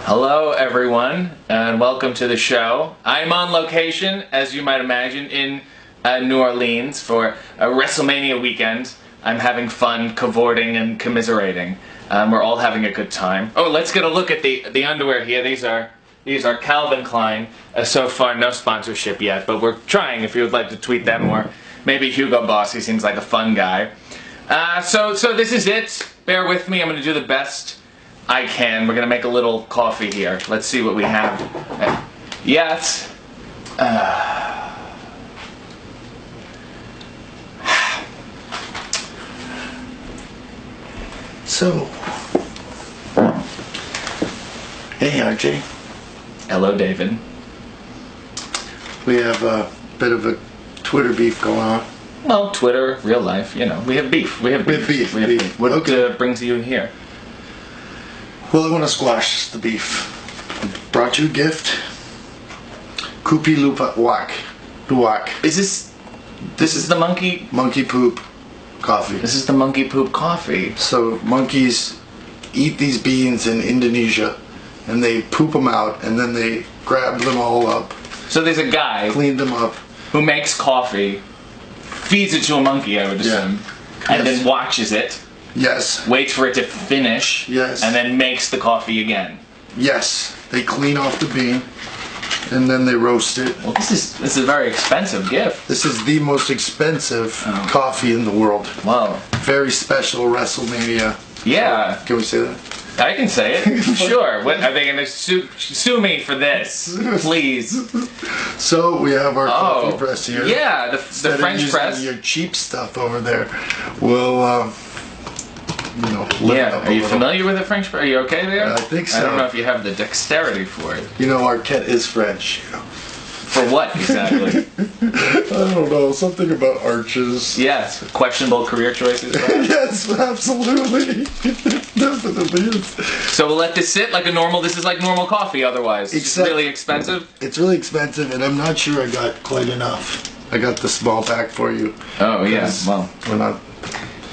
Hello everyone, and welcome to the show. I'm on location, as you might imagine, in New Orleans for a WrestleMania weekend. I'm having fun cavorting and commiserating. We're all having a good time. Oh, let's get a look at the underwear here. These are Calvin Klein. So far, no sponsorship yet, but we're trying. If you would like to tweet them, or maybe Hugo Boss. He seems like a fun guy. So this is it. Bear with me. I'm going to do the best I can. We're going to make a little coffee here. Let's see what we have. Yes. So, hey RJ. Hello, David. We have a bit of a Twitter beef going on. Well, Twitter, real life, you know, we have beef. We have beef. What Okay. Brings you here? Well, I want to squash the beef. I brought you a gift. Kupi Lupa Wak. Luwak. Is this is the monkey poop coffee. This is the monkey poop coffee. So monkeys eat these beans in Indonesia, and they poop them out, and then they grab them all up, So there's a guy clean them up. who makes coffee, feeds it to a monkey, I would assume, and Yes. then watches it, Yes. waits for it to finish, Yes. and then makes the coffee again. Yes. They clean off the bean, and then they roast it. Well, this is a very expensive gift. This is the most expensive coffee in the world. Wow. Very special WrestleMania. Yeah, Can we say that? I can say it. Sure. What are they going to sue me for this? Please. So we have our coffee press here. Yeah, the Instead of French using press. your cheap stuff over there. We'll, lift Yeah, up a are you little. familiar with the French press? Are you okay there? I think so. I don't know if you have the dexterity for it. You know, Arquette is French. For what exactly? I don't know, something about arches. Yes, questionable career choices. Perhaps. Yes, absolutely. Definitely is. So we'll let this sit like a normal. This is like normal coffee. Otherwise, it's Except- really expensive. It's really expensive, and I'm not sure I got quite enough. I got the small pack for you. Oh yeah. 'Cause Well, we're not.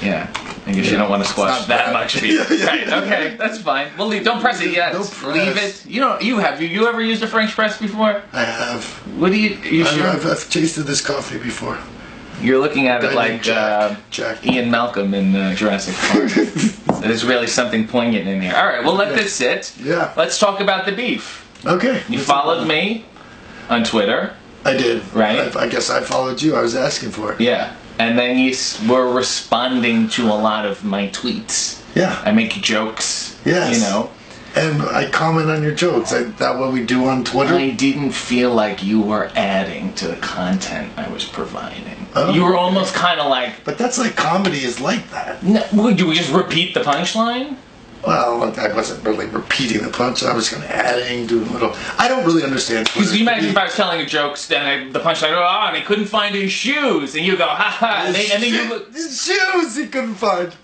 yeah. I guess you don't want to squash not that bad. much beef. Yeah. Right. Okay. That's fine. Well, don't press it yet. Don't press. Leave it. You ever used a French press before? I have. What do you sure? I've tasted this coffee before. You're looking at it Guy like named Jack. Ian Malcolm in Jurassic Park. There's really something poignant in here. All right, we'll let this sit. Yeah. Let's talk about the beef. Okay. You followed me on Twitter. I did. Right. I guess I followed you. I was asking for it. Yeah. And then you were responding to a lot of my tweets. Yeah. I make jokes. Yes. You know. And I comment on your jokes. That what we do on Twitter? I didn't feel like you were adding to the content I was providing. Oh. You were almost kind of like, But that's like comedy is like that. would you just repeat the punchline? Well, I wasn't really repeating the punch. I was kind of adding, doing a little. I don't really understand. Because you imagine if I was telling a joke, and the punchline, and he couldn't find his shoes, and you go, ha ha, and then you look. His shoes he couldn't find.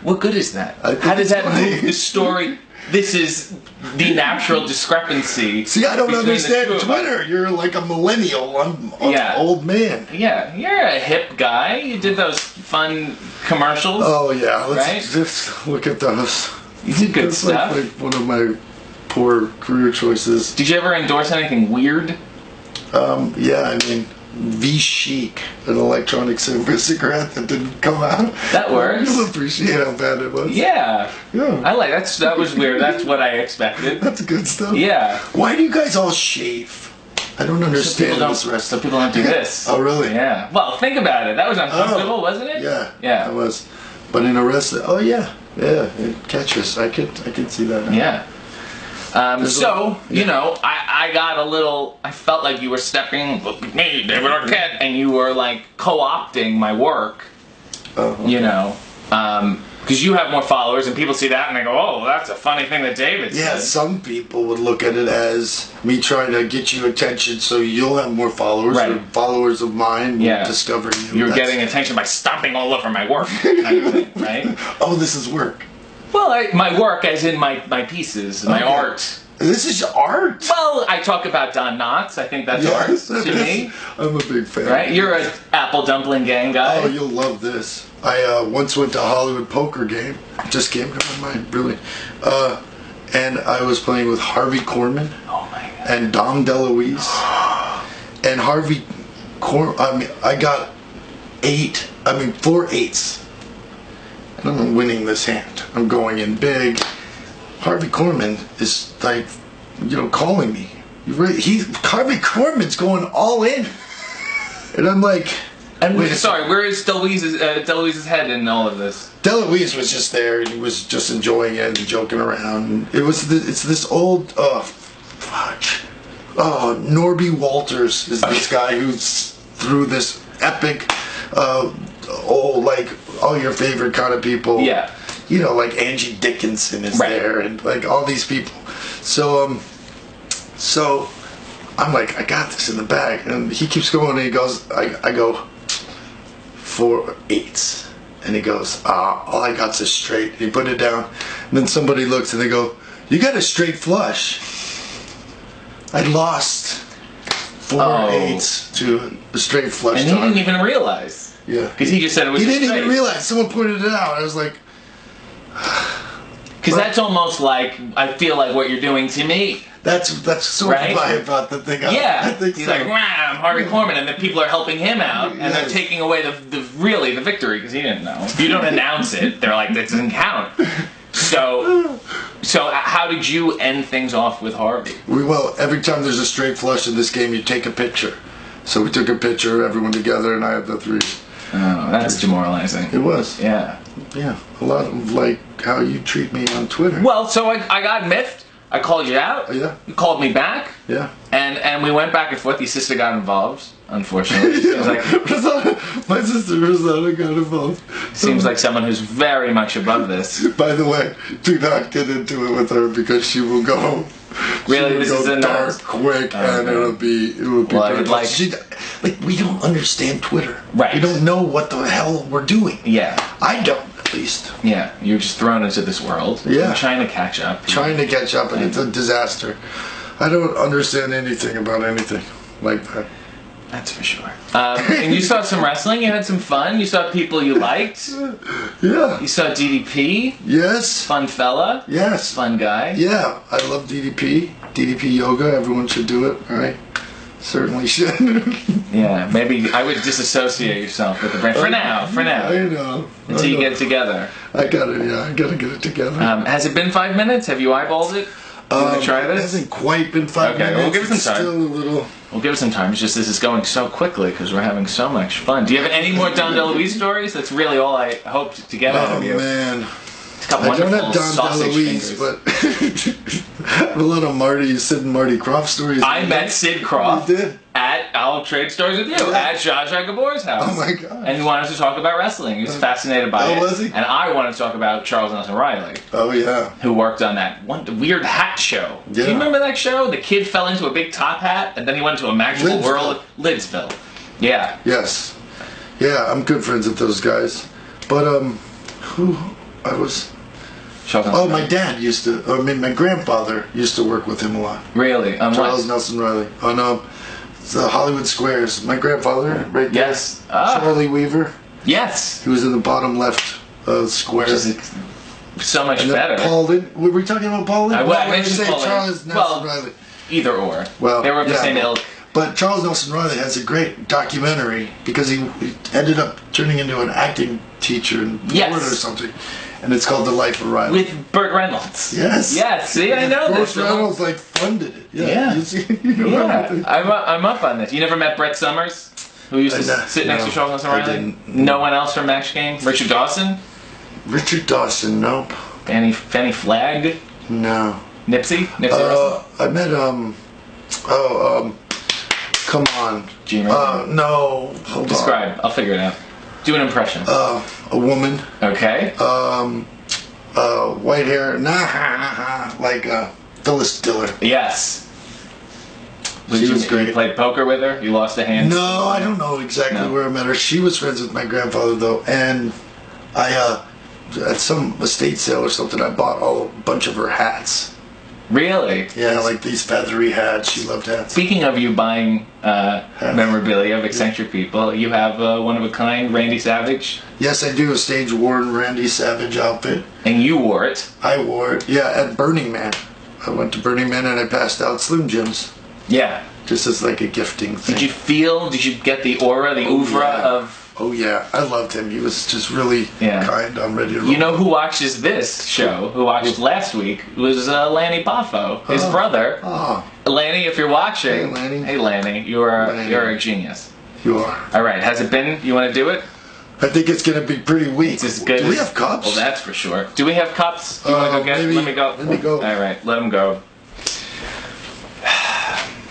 What good is that? I think How does it's that funny. move the story? This is the natural discrepancy. See, I don't between the understand two of us. Twitter. You're like a millennial. I'm an Yeah. old man. Yeah, you're a hip guy. You did those fun commercials. Oh yeah, let's Right? just look at those. You did good That's stuff. like one of my poor career choices. Did you ever endorse anything weird? Yeah, I mean, V-Chic, an electronic cigarette that didn't come out. That works. You'll appreciate how bad it was. Yeah. Yeah. I like that was weird. That's what I expected. That's good stuff. Yeah. Why do you guys all shave? I don't understand this rest. So people don't do this. Oh, really? Yeah. Well, think about it. That was uncomfortable, wasn't it? Yeah. Yeah. It was. But in a rest, oh yeah, it catches. I could see that now. Yeah. You know, I got a little. I felt like you were stepping, look at me, David Arquette, and you were like co-opting my work. Okay. You know, because you have more followers, and people see that and they go, "Oh, that's a funny thing that David said." Yeah, some people would look at it as me trying to get you attention so you'll have more followers. Right. Or followers of mine will discover you. You're That's- getting attention by stomping all over my work, kind of thing, right? Oh, this is work. Well, my work, as in my pieces, my Okay. art. This is art. Well, I talk about Don Knotts. I think that's Yes, art to me. I'm a big fan. Right? You're an Apple Dumpling Gang guy. Oh, you'll love this. I once went to a Hollywood poker game. It just came to my mind, really. And and I was playing with Harvey Korman. Oh my God. And Dom DeLuise. And Harvey Korman, I got 4 8s. And I'm winning this hand. I'm going in big. Harvey Korman is like, calling me. Harvey Korman's going all in. And I'm like... Sorry, where is DeLuise's head in all of this? DeLuise was just there, and he was just enjoying it and joking around. It's this old, Norby Walters is this guy who threw this epic, all your favorite kind of people. Yeah. Like Angie Dickinson is there, and like all these people. So I'm like, I got this in the bag, and he keeps going, and he goes, I go 4 8s, and he goes, all I got's a straight. And he put it down, and then somebody looks, and they go, you got a straight flush. I lost 4 8s to a straight flush. And he didn't even realize. Yeah. Because he just said it was. He didn't even realize. Someone pointed it out. I was like. Because that's almost like, I feel like what you're doing to me. That's sort of why I brought the thing up. Yeah. I think he's so. like, I'm Harvey Korman, and the people are helping him out, and they're taking away the victory, because he didn't know. If you don't announce it, they're like, that doesn't count. So how did you end things off with Harvey? Well, every time there's a straight flush in this game, you take a picture. So we took a picture, everyone together, and I had the 3. Oh, that's demoralizing. It was. Yeah. Yeah. A lot of like how you treat me on Twitter. Well, so I got miffed. I called you out. Oh, yeah. You called me back. Yeah. And we went back and forth. Your sister got involved, unfortunately. Seems like my sister Rosanna got involved. Seems like someone who's very much above this. By the way, do not get into it with her because she will go. Really, this is a dark, quick, and it will be. Well, I would like. We don't understand Twitter. Right. We don't know what the hell we're doing. Yeah. I don't, at least. Yeah, you're just thrown into this world. Yeah. You're trying to catch up. And it's a disaster. I don't understand anything about anything like that. That's for sure. And you saw some wrestling. You had some fun. You saw people you liked. Yeah. You saw DDP. Yes. Fun fella. Yes. Fun guy. Yeah. I love DDP. DDP yoga. Everyone should do it. All right. Certainly should. Yeah. Maybe I would disassociate yourself with the brand for now. I know. Until you get it together. I gotta get it together. Has it been 5 minutes? Have you eyeballed it? You want to try this? It hasn't quite been 5 minutes. Okay, we'll give it some time. Still a little. We'll give it some time. It's just this is going so quickly because we're having so much fun. Do you have any more Don DeLuise stories? That's really all I hoped to get out of you. Oh man. It's got I don't wonderful have Don sausage DeLuise, fingers. but I have a lot of Sid and Marty Croft stories. I met Sid Croft. You did? I'll trade stories with you at Zsa Zsa Gabor's house. Oh my god! And he wanted to talk about wrestling. He was fascinated by it. Oh, was he? And I wanted to talk about Charles Nelson Riley. Oh yeah. Who worked on that weird hat show? Yeah. Do you remember that show? The kid fell into a big top hat, and then he went into a magical world. Lidsville. Yeah. Yes. Yeah, I'm good friends with those guys. But my dad used to. My grandfather used to work with him a lot. Really? Charles Nelson Riley. The Hollywood Squares. My grandfather, right there. Yes. Charlie Weaver. Yes. He was in the bottom left square. Which is so much better. Paul Lynde. Were we talking about Paul Lynde? I mentioned Paul Lynde. Charles Nelson Riley. Either or. Well, they were of the same ilk. But Charles Nelson Riley has a great documentary because he ended up turning into an acting teacher in Florida or something. And it's called The Life of Riley. With Burt Reynolds. Yes. Yes. See, I know this. Burt Reynolds funded it. Yeah. I'm up on this. You never met Brett Summers, who used to sit next to Charles Nelson Riley? Didn't. No one else from Match Game? Richard Dawson? Richard Dawson, nope. Fanny Flagg? No. Nipsey Russell? I met come on. Gene no. Hold on. Describe. I'll figure it out. Do an impression. A woman. Okay. White hair. Like Phyllis Diller. Yes. She was great. You played poker with her? You lost a hand? No, I don't know exactly where I met her. She was friends with my grandfather though, and I at some estate sale or something, I bought a bunch of her hats. Really? Yeah, like these feathery hats. She loved hats. Speaking of you buying memorabilia of eccentric people, you have a one-of-a-kind Randy Savage. Yes, I do. A stage-worn Randy Savage outfit. And you wore it. I wore it. Yeah, at Burning Man. I went to Burning Man and I passed out Slim Jims. Yeah. Just as like a gifting thing. Did you get the aura, the oeuvre of... Oh yeah, I loved him. He was just really kind. I'm ready to roll. You know who watches this show, who watched last week, was Lanny Boffo, his brother. Oh. Lanny, if you're watching... Hey, Lanny. You're a genius. You are. All right, has it been? You want to do it? I think it's going to be pretty weak. It's as good Do we have cups? Well, that's for sure. Do we have cups? You want to go get it? Let me go. Let me go. All right, let him go.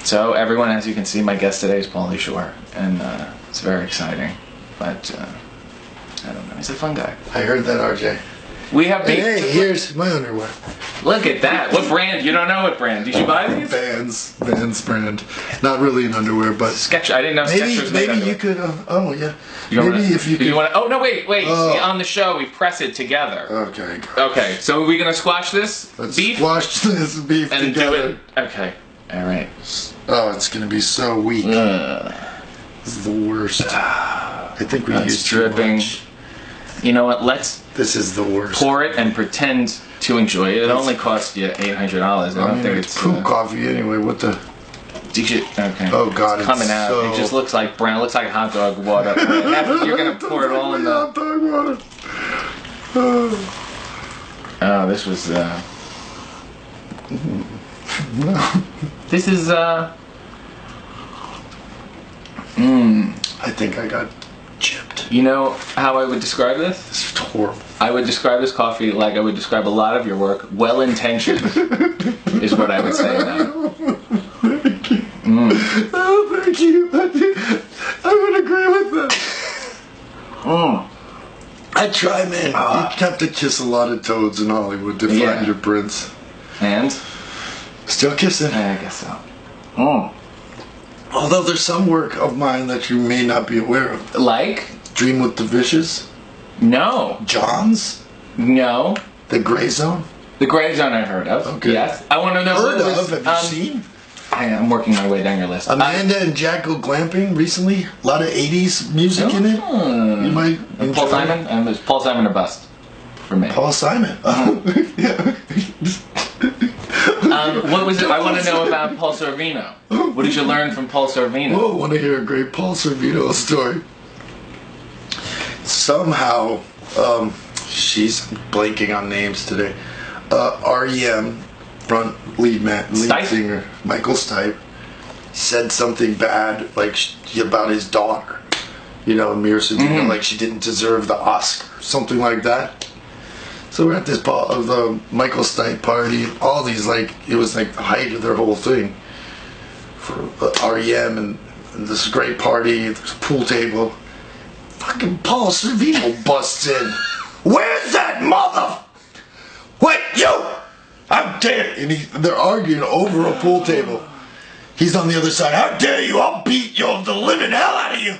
So, everyone, as you can see, my guest today is Pauly Shore, and it's very exciting. But, I don't know, he's a fun guy. I heard that, RJ. We have Hey, here's my underwear. Look at that. What brand? You don't know what brand. Did you buy these? Vans brand. Not really an underwear, but... Sketch. I didn't know Skechers made Maybe underwear. you could... oh, yeah. If you want to... Oh, no, wait. See, on the show, we press it together. Okay. Okay, so are we going to squash this beef? Squash this beef and together. Do it. Okay. All right. Oh, it's going to be so weak. This is the worst. I think we used dripping. Too much. You know what? This is the worst. Pour it and pretend to enjoy it. It only cost you $800. I don't think it's poop coffee anyway. What the? Okay. Oh God, it's coming out. It just looks like brown. It looks like hot dog water. You're gonna pour it all in the hot dog water. Oh, this was. This is. I think I got chipped. You know how I would describe this? This is horrible. I would describe this coffee like I would describe a lot of your work. Well-intentioned is what I would say now. Thank you. Oh, thank you. I would agree with that. I try, man. You have to kiss a lot of toads in Hollywood to find your prince. And? Still kissing. I guess so. Although there's some work of mine that you may not be aware of. Like? Dream with the Vicious. No. John's. No. The Gray Zone. The Gray Zone I've heard of. Okay. Yes. I want to know. Heard of? Have you seen? I'm working my way down your list. Amanda and Jack go glamping recently. A lot of 80s music in it. You might enjoy. Paul Simon? And there's Paul Simon or bust for me. Paul Simon. Yeah. What was it? I want to know about Paul Sorvino. What did you learn from Paul Sorvino? Oh, I want to hear a great Paul Sorvino story. Somehow, she's blanking on names today. REM front lead singer Michael Stipe said something bad, like about his daughter. You know, Mira Sorvino, like she didn't deserve the Oscar, something like that. So we're at this Michael Stipe party. All these, like, it was like the height of their whole thing for REM, and this great party. There's a pool table. Fucking Paul Sorvino busts in. Where's that mother? Wait, you! How dare! And they're arguing over a pool table. He's on the other side. How dare you! I'll beat the living hell out of you!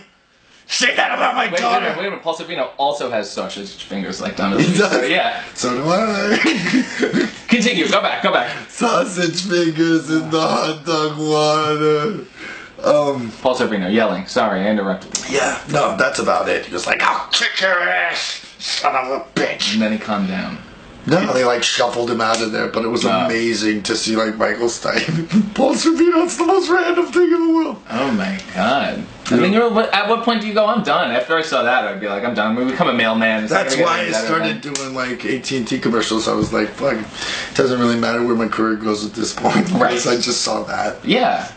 Say that about my daughter! Wait a minute. Paul Sorvino also has sausage fingers like down his He does? So, yeah. So do I. Continue. Go back. Sausage fingers in the hot dog water. Paul Sorvino yelling. Sorry, I interrupted you. Yeah, no, that's about it. He was like, I'll kick your ass, son of a bitch. And then he calmed down. No, they like shuffled him out of there, but it was amazing to see like Michael Stipe. Paul Sorvino, it's the most random thing in the world. Oh my God. I mean, at what point do you go, I'm done? After I saw that, I'd be like, I'm done. I'm going to become a mailman. That's why I started doing like AT&T commercials. I was like, fuck, it doesn't really matter where my career goes at this point. Right. Because I just saw that. Yeah.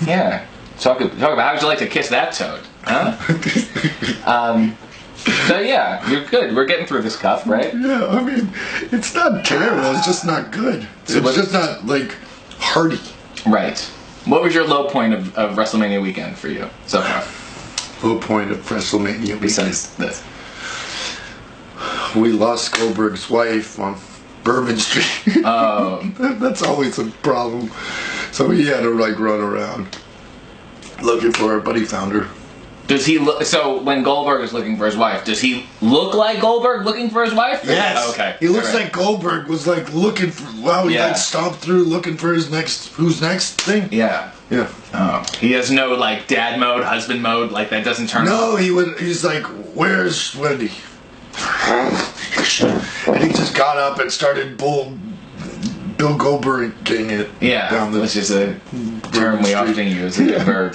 Yeah. Talk about how would you like to kiss that toad? Huh? So yeah, you're good. We're getting through this cup, right? Yeah, I mean, it's not terrible. It's just not good. It's just not, like, hearty. Right. What was your low point of WrestleMania weekend for you so far? Low point of WrestleMania weekend? Besides this. We lost Goldberg's wife on Bourbon Street. That's always a problem. So he had to, like, run around looking for her, but he found her. Does he look? So when Goldberg is looking for his wife, does he look like Goldberg looking for his wife? Yes. Okay. He looks like Goldberg was like looking for. Wow. He like stomped through looking for his next. Who's next thing? Yeah. Yeah. Oh. He has no like dad mode, husband mode. Like that doesn't turn. No, off. He's like, where's Wendy? And he just got up and started Bill Goldberging it. Yeah, which is a term we often use as a verb.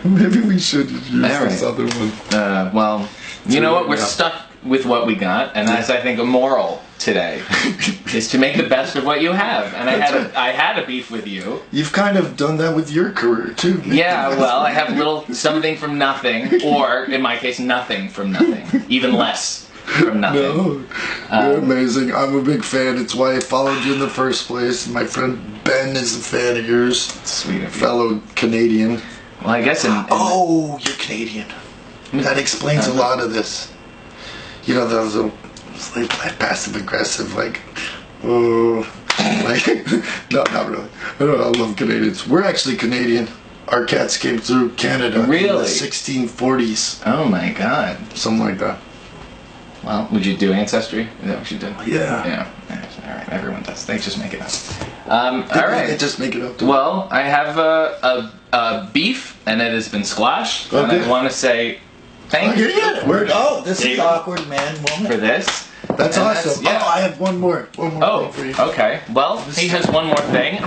Maybe we should use this other one. Well, you know what? We're stuck with what we got, and as I think a moral today is to make the best of what you have. And I had a beef with you. You've kind of done that with your career too. Yeah, well, I have something from nothing, or in my case, nothing from nothing, even less from nothing. No, you're amazing. I'm a big fan. It's why I followed you in the first place. My friend Ben is a fan of yours. Sweet of you. Fellow Canadian. Well, I guess you're Canadian. That explains a lot of this. You know, those like passive aggressive, like, oh, like, no, not really. I love Canadians. We're actually Canadian. Our cats came through Canada really? In the 1640s. Oh my God. Something like that. Well, would you do Ancestry? Is that what you did? Yeah. Yeah. All right, everyone does. They just make it up. All right. They just make it up. Well, I have a beef, and it has been squashed. Okay. And I want to say thank you. This is awkward, man. Woman. For this. That's awesome. Yeah. I have one more. One more thing for you. Okay. Well, he has one more thing.